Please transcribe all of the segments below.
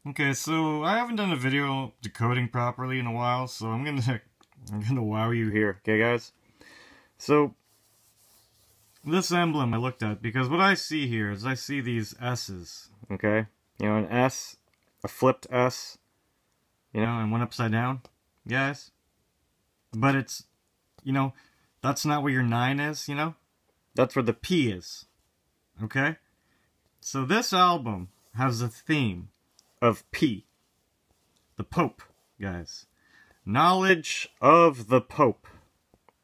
Okay, so I haven't done a video decoding properly in a while, so I'm gonna wow you here, okay guys? So this emblem I looked at, because what I see here is I see these S's, okay? You know, an S, a flipped S, you know, and one upside down, guys. But it's, you know, that's not where your 9 is, you know? That's where the P is, okay? So this album has a theme of P, the Pope, guys. Knowledge of the Pope,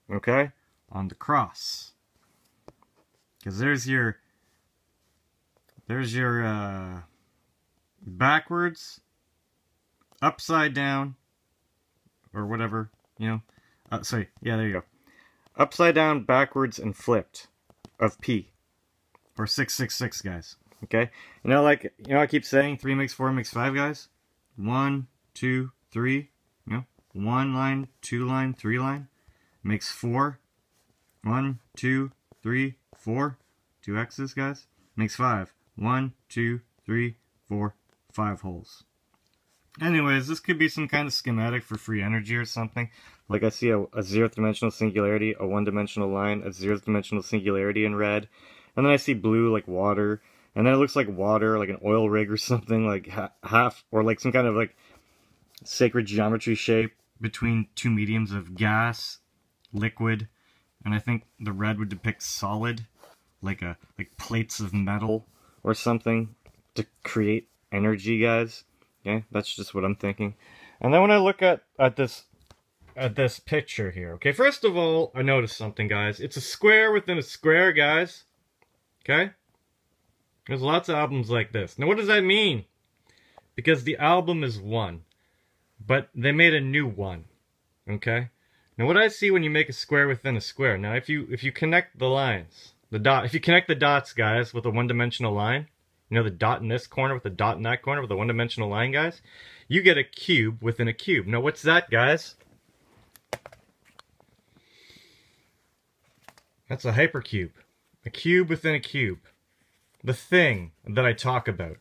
okay? On the cross. Because there's your backwards, upside down, or whatever, you know. Sorry, yeah, there you go. Upside down, backwards, and flipped of P. Or 666, guys. Okay? You know, like, you know, I keep saying 3 makes 4 makes 5, guys? 1, 2, 3. You know? 1 line, 2 line, 3 line. Makes 4. 1, 2, 3, 4. 2 X's, guys. Makes 5. 1, 2, 3, 4, 5 holes. Anyways, this could be some kind of schematic for free energy or something. Like I see a 0th dimensional singularity, a 1-dimensional line, a 0th dimensional singularity in red. And then I see blue like water. And then it looks like water, like an oil rig or something, like half, or like some kind of like sacred geometry shape between two mediums of gas, liquid, and I think the red would depict solid, like plates of metal or something to create energy, guys. Okay, that's just what I'm thinking. And then when I look at this picture here, okay, first of all, I noticed something, guys. It's a square within a square, guys. Okay? There's lots of albums like this. Now, what does that mean? Because the album is 1, but they made a new 1. Okay? Now, what I see when you make a square within a square. Now, if you connect the lines, if you connect the dots, guys, with a 1-dimensional line, you know, the dot in this corner with the dot in that corner with a 1-dimensional line, guys, you get a cube within a cube. Now, what's that, guys? That's a hypercube. A cube within a cube. The thing that I talk about.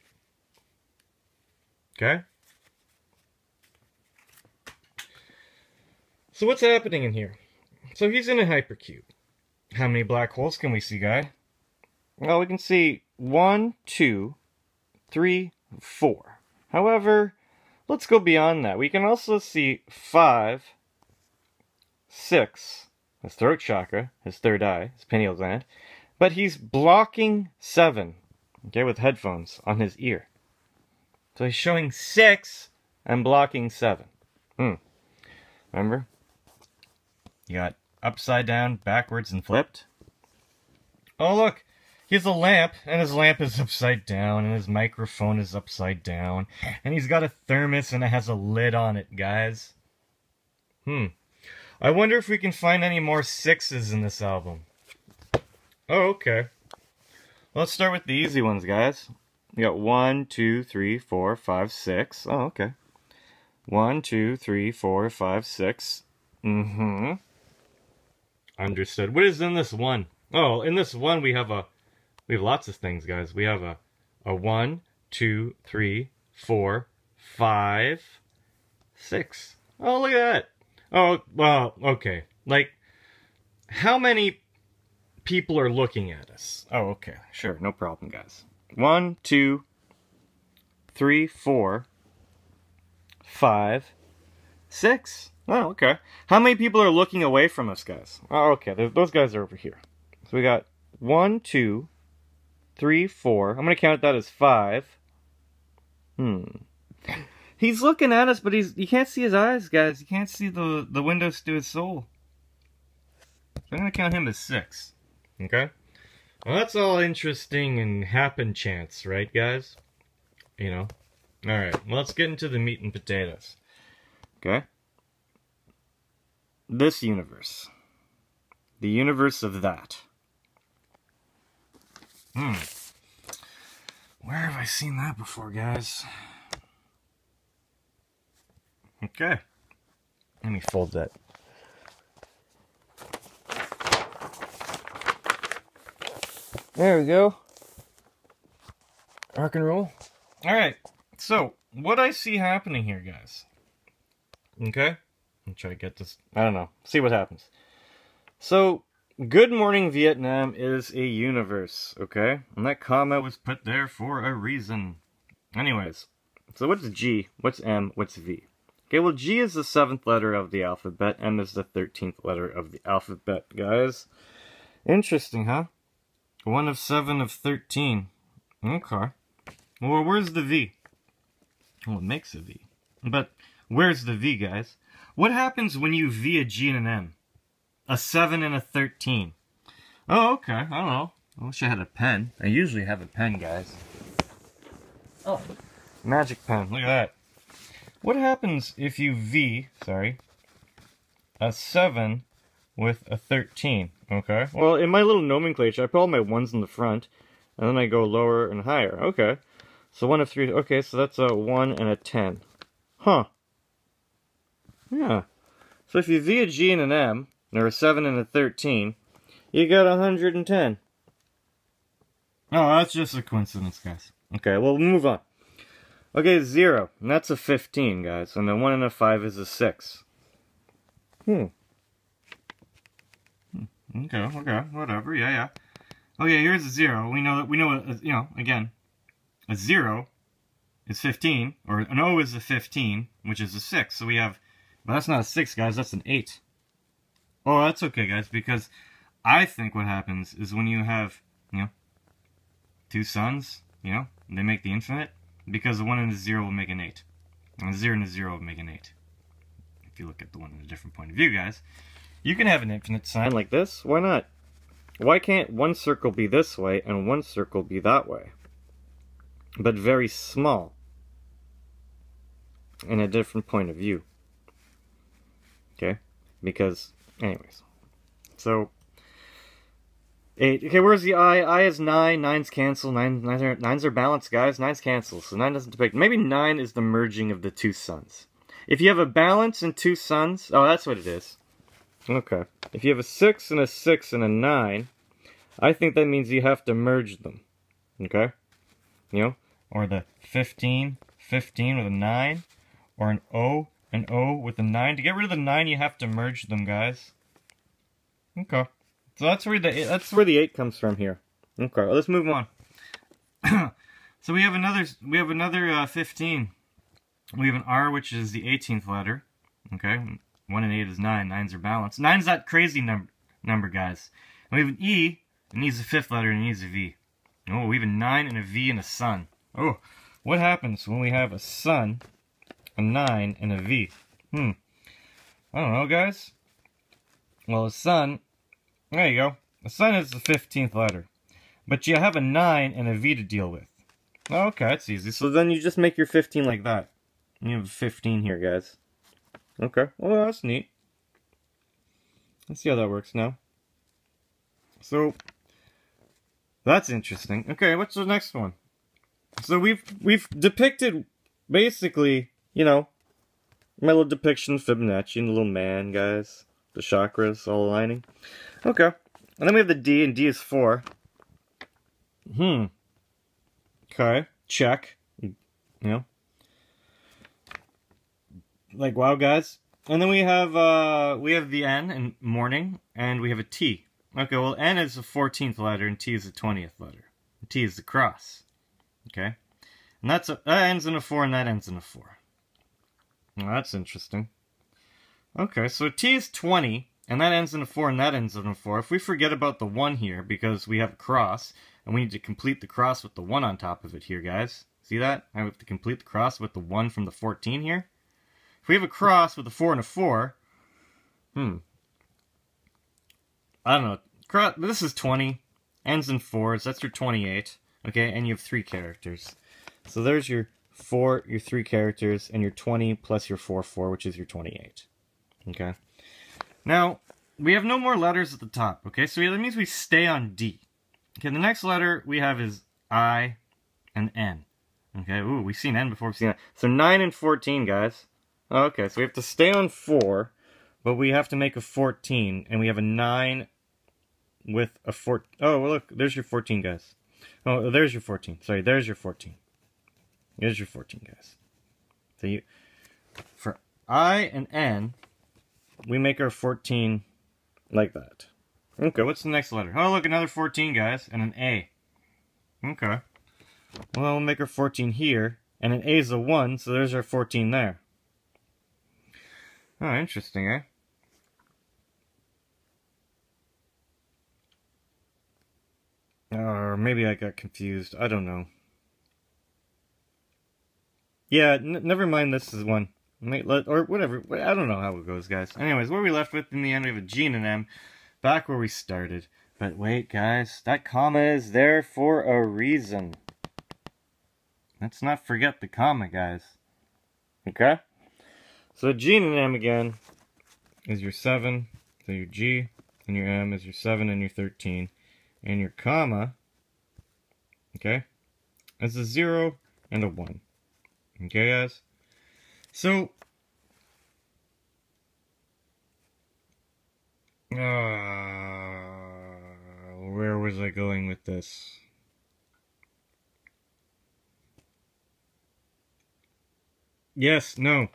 Okay? So what's happening in here? So he's in a hypercube. How many black holes can we see, guy? Well, we can see 1, 2, 3, 4. However, let's go beyond that. We can also see 5, 6, his throat chakra, his third eye, his pineal gland. But he's blocking 7, okay, with headphones on his ear. So he's showing 6 and blocking 7. Remember? You got upside down, backwards, and flipped. Oh, look. He has a lamp, and his lamp is upside down, and his microphone is upside down. And he's got a thermos, and it has a lid on it, guys. I wonder if we can find any more 6s in this album. Oh, okay. Let's start with the easy ones, guys. We got 1, 2, 3, 4, 5, 6. Oh, okay. 1, 2, 3, 4, 5, 6. Understood. What is in this one? Oh, in this one we have lots of things, guys. We have a 1, 2, 3, 4, 5, 6. Oh, look at that. Oh, well, okay. Like, how many people are looking at us? Oh, okay. Sure, no problem, guys. 1, 2, 3, 4, 5, 6. Oh, okay. How many people are looking away from us, guys? Oh, okay. Those guys are over here. So we got 1, 2, 3, 4. I'm going to count that as 5. He's looking at us, but you can't see his eyes, guys. You can't see the windows to his soul. So I'm going to count him as 6. Okay? Well, that's all interesting and happen chance, right, guys? You know? Alright, well, let's get into the meat and potatoes. Okay? This universe. The universe of that. Where have I seen that before, guys? Okay. Let me fold that. There we go. Rock and roll. Alright. So, what I see happening here, guys. Okay? I'll try to get this. I don't know. See what happens. So, Good Morning Vietnam is a universe, okay? And that comma was put there for a reason. Anyways, so what's G? What's M? What's V? Okay, well, G is the 7th letter of the alphabet. M is the 13th letter of the alphabet, guys. Interesting, huh? 1 of 7 of 13. Okay. Well, where's the V? Well, it makes a V. But where's the V, guys? What happens when you V a G and an M? A 7 and a 13. Oh, okay. I don't know. I wish I had a pen. I usually have a pen, guys. Oh, magic pen. Look at that. What happens if you V, a 7 with a 13? Okay. Well, in my little nomenclature, I put all my 1s in the front, and then I go lower and higher. Okay. So 1 of 3. Okay, so that's a 1 and a 10. Huh. Yeah. So if you V a G and an M, or a 7 and a 13, you got 110. Oh, that's just a coincidence, guys. Okay, well, we'll move on. Okay, 0. And that's a 15, guys. And then 1 and a 5 is a 6. Okay, whatever. Yeah. Okay, here's a 0. We know, again, a 0 is 15, or an O is a 15, which is a 6. So we have, but that's not a 6, guys. That's an 8. Oh, that's okay, guys, because I think what happens is when you have, 2 suns, they make the infinite, because the 1 and the 0 will make an 8. And the 0 and the 0 will make an 8. If you look at the one in a different point of view, guys. You can have an infinite sign like this. Why not? Why can't one circle be this way and one circle be that way? But very small. In a different point of view. Okay? Because... anyways, so 8. Okay, where's the I? I is 9. 9's cancel. 9s are balanced, guys. 9's cancel, so 9 doesn't depict. Maybe 9 is the merging of the 2 suns. If you have a balance and 2 suns, oh, that's what it is. Okay. If you have a 6 and a 6 and a 9, I think that means you have to merge them. Okay? Or the 15 with a 9, or an O with a 9. To get rid of the 9, you have to merge them, guys. Okay. So that's where the 8 comes from here. Okay, well, let's move on. So we have another 15. We have an R, which is the 18th letter. Okay. 1 and 8 is 9. 9s are balanced. 9's that crazy number, guys. And we have an E, and E's the 5th letter, and E's a V. Oh, we have a 9 and a V and a sun. Oh, what happens when we have a sun, a 9, and a V? I don't know, guys. Well, a sun, there you go. A sun is the 15th letter. But you have a 9 and a V to deal with. Okay, that's easy. So then you just make your 15 like that. You have 15 here, guys. Okay, well, that's neat. Let's see how that works now. So, that's interesting. Okay, what's the next one? So we've depicted, basically, my little depiction of Fibonacci and the little man, guys. The chakras all aligning. Okay. And then we have the D, and D is 4. Okay. Check. Like, wow, guys. And then we have the N in morning, and we have a T. Okay, well, N is the 14th letter, and T is the 20th letter. T is the cross. Okay? And that ends in a 4, and that ends in a 4. Well, that's interesting. Okay, so T is 20, and that ends in a 4, and that ends in a 4. If we forget about the 1 here, because we have a cross, and we need to complete the cross with the 1 on top of it here, guys. See that? I have to complete the cross with the 1 from the 14 here. If we have a cross with a 4 and a 4, I don't know. This is 20, ends in 4s, that's your 28. Okay, and you have 3 characters. So there's your 4, your 3 characters, and your 20 plus your 4, which is your 28. Okay. Now, we have no more letters at the top, okay? So that means we stay on D. Okay, the next letter we have is I and N. Okay, ooh, we've seen N before, we've seen N. So 9 and 14, guys. Okay, so we have to stay on 4, but we have to make a 14, and we have a 9 with a 4. Oh, well, look, there's your 14, guys. Oh, there's your 14. Sorry, there's your 14. Here's your 14, guys. So you, for I and N, we make our 14 like that. Okay, what's the next letter? Oh, look, another 14, guys, and an A. Okay. Well, we'll make our 14 here, and an A is a 1, so there's our 14 there. Oh, interesting, eh? Or maybe I got confused. I don't know. Yeah, never mind, this is 1. Or whatever. I don't know how it goes, guys. Anyways, what are we left with in the end? We have a G and an M. Back where we started. But wait, guys. That comma is there for a reason. Let's not forget the comma, guys. Okay? So G and an M again is your 7. So your G and your M is your 7 and your 13. And your comma, okay, is a 0 and a 1. Okay, guys? So, where was I going with this? Yes, no.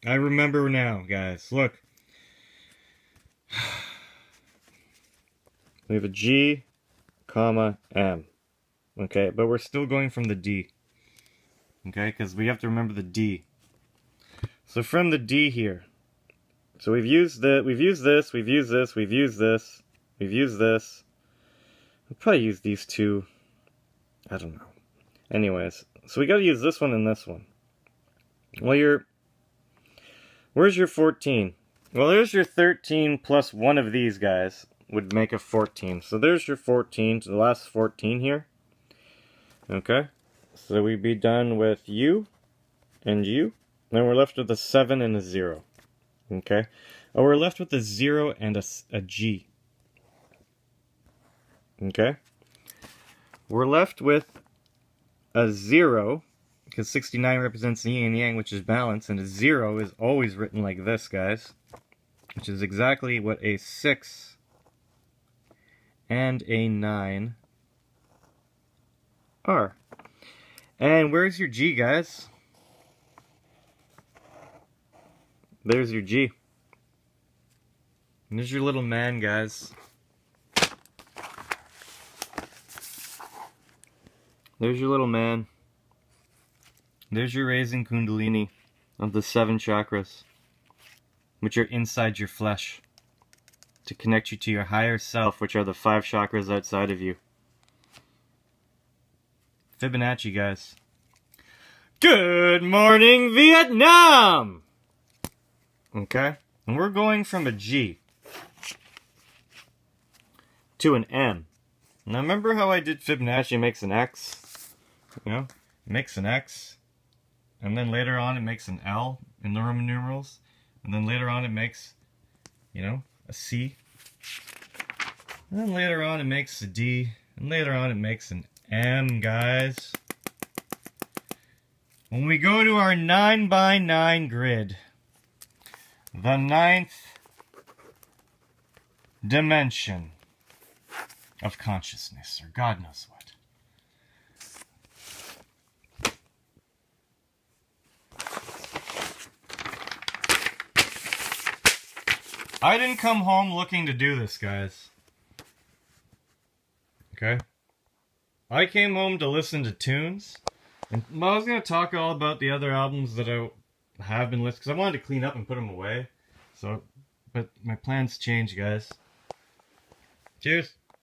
I remember now, guys. Look. We have a G, comma, M. Okay, but we're still going from the D. Okay, because we have to remember the D. So from the D here. So we've used this, we've used this, we've used this, we've used this, we've used this. We'll probably use these two. I don't know. Anyways, so we gotta use this one and this one. Well, where's your 14? Well, there's your 13 plus one of these guys would make a 14. So there's your 14 to the last 14 here. Okay. So we'd be done with U and U. Then we're left with a 7 and a 0. Okay. Oh, we're left with a 0 and a G. Okay. We're left with a 0, because 69 represents the yin and yang, which is balance, and a 0 is always written like this, guys. Which is exactly what a 6 and a 9 are. And where's your G, guys? There's your G. And there's your little man, guys. There's your little man. There's your raising kundalini of the 7 chakras, which are inside your flesh, to connect you to your higher self, which are the 5 chakras outside of you. Fibonacci, guys. Good morning, Vietnam! Okay? And we're going from a G to an M. Now remember how I did Fibonacci makes an X? You know? It makes an X. And then later on it makes an L in the Roman numerals. And then later on it makes, you know, a C. And then later on it makes a D. And later on it makes an M, guys. When we go to our 9x9 grid, the 9th dimension of consciousness, or God knows what. I didn't come home looking to do this, guys. Okay? I came home to listen to tunes. And I was going to talk all about the other albums that I have been listening, because I wanted to clean up and put them away. So, but my plans changed, guys. Cheers.